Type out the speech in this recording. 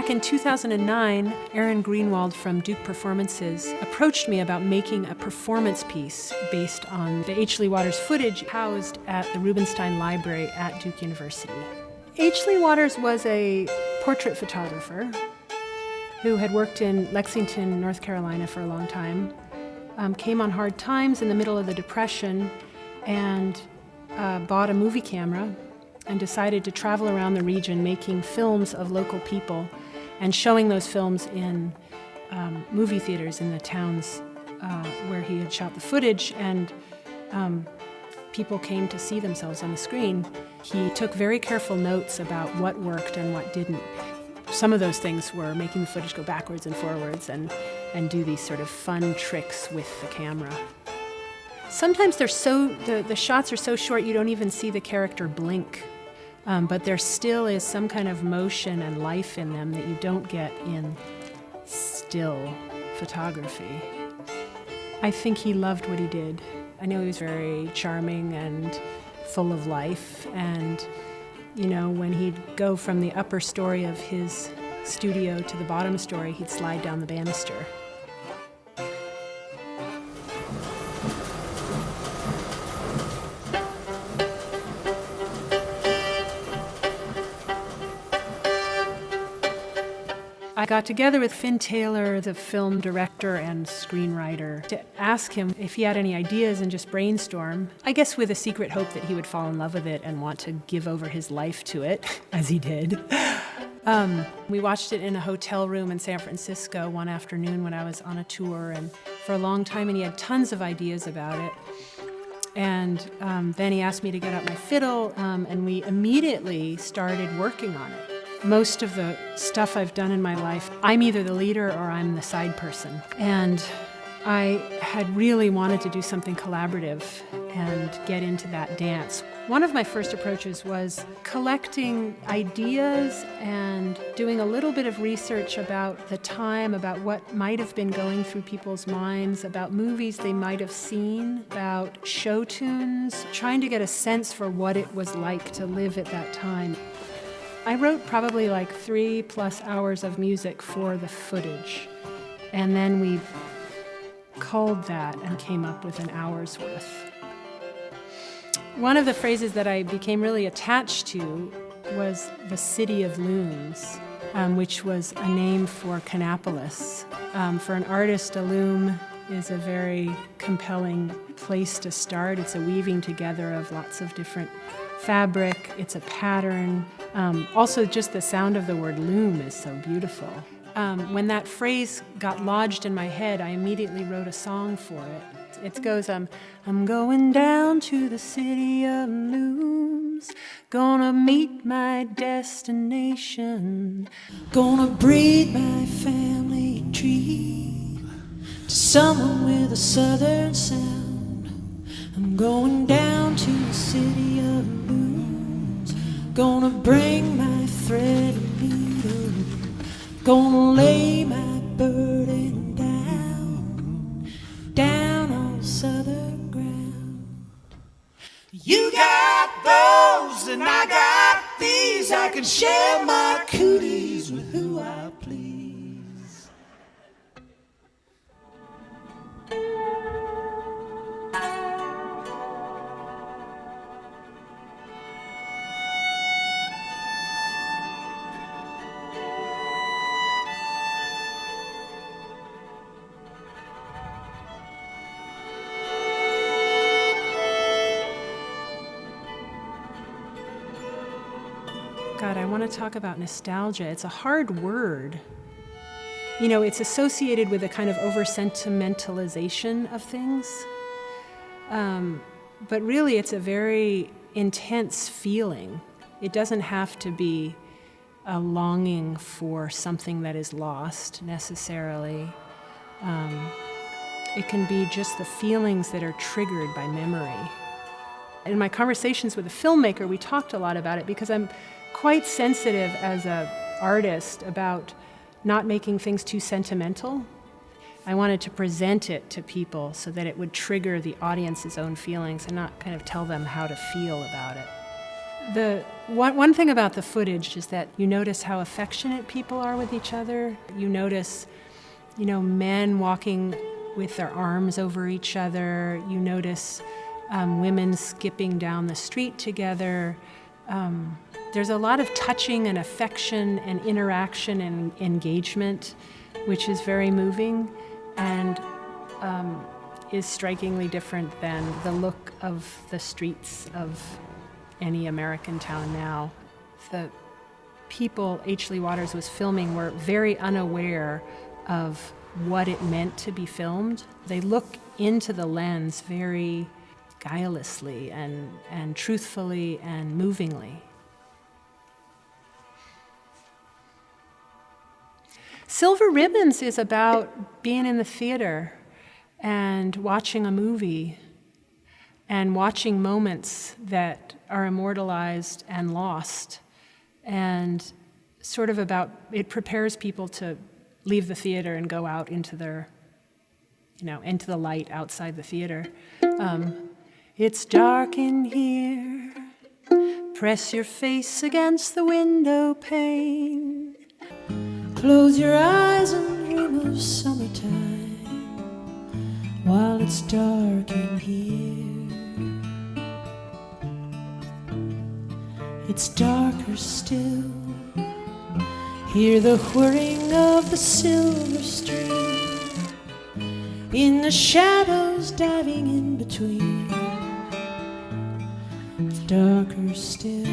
Back in 2009, Aaron Greenwald from Duke Performances approached me about making a performance piece based on the H. Lee Waters footage housed at the Rubenstein Library at Duke University. H. Lee Waters was a portrait photographer who had worked in Lexington, North Carolina for a long time, came on hard times in the middle of the Depression, and bought a movie camera and decided to travel around the region making films of local people and showing those films in movie theaters in the towns where he had shot the footage, and people came to see themselves on the screen. He took very careful notes about what worked and what didn't. Some of those things were making the footage go backwards and forwards and do these sort of fun tricks with the camera. Sometimes the shots are so short you don't even see the character blink. But there still is some kind of motion and life in them that you don't get in still photography. I think he loved what he did. I know he was very charming and full of life, and when he'd go from the upper story of his studio to the bottom story, he'd slide down the banister. I got together with Finn Taylor, the film director and screenwriter, to ask him if he had any ideas and just brainstorm, I guess with a secret hope that he would fall in love with it and want to give over his life to it, as he did. We watched it in a hotel room in San Francisco one afternoon when I was on a tour, and for a long time, and he had tons of ideas about it. And then he asked me to get out my fiddle, and we immediately started working on it. Most of the stuff I've done in my life, I'm either the leader or I'm the side person. And I had really wanted to do something collaborative and get into that dance. One of my first approaches was collecting ideas and doing a little bit of research about the time, about what might have been going through people's minds, about movies they might have seen, about show tunes, trying to get a sense for what it was like to live at that time. I wrote probably like 3+ hours of music for the footage, and then we culled that and came up with an hour's worth. One of the phrases that I became really attached to was the City of Looms, which was a name for Kannapolis. For an artist, a loom is a very compelling place to start. It's a weaving together of lots of different fabric, it's a pattern. Also, just the sound of the word loom is so beautiful. When that phrase got lodged in my head, I immediately wrote a song for it. It goes, I'm going down to the city of looms, gonna meet my destination, gonna breed my family tree to someone with a southern sound. I'm going down to the city of looms, gonna bring my thread and needle, gonna lay my burden down on southern ground. You got those and I got these, I can share my cooties with who I please. God, I want to talk about nostalgia. It's a hard word. It's associated with a kind of over-sentimentalization of things. But really, it's a very intense feeling. It doesn't have to be a longing for something that is lost, necessarily. It can be just the feelings that are triggered by memory. In my conversations with a filmmaker, we talked a lot about it because I'm quite sensitive as an artist about not making things too sentimental. I wanted to present it to people so that it would trigger the audience's own feelings and not kind of tell them how to feel about it. One thing about the footage is that you notice how affectionate people are with each other. You notice, men walking with their arms over each other. You notice women skipping down the street together. There's a lot of touching and affection and interaction and engagement, which is very moving and is strikingly different than the look of the streets of any American town now. The people H. Lee Waters was filming were very unaware of what it meant to be filmed. They look into the lens very guilelessly and truthfully and movingly. Silver Ribbons is about being in the theater and watching a movie and watching moments that are immortalized and lost, and sort of about, it prepares people to leave the theater and go out into their, into the light outside the theater. It's dark in here, press your face against the window pane, close your eyes and dream of summertime while it's dark in here. It's darker still. Hear the whirring of the silver stream, in the shadows diving in between. It's darker still.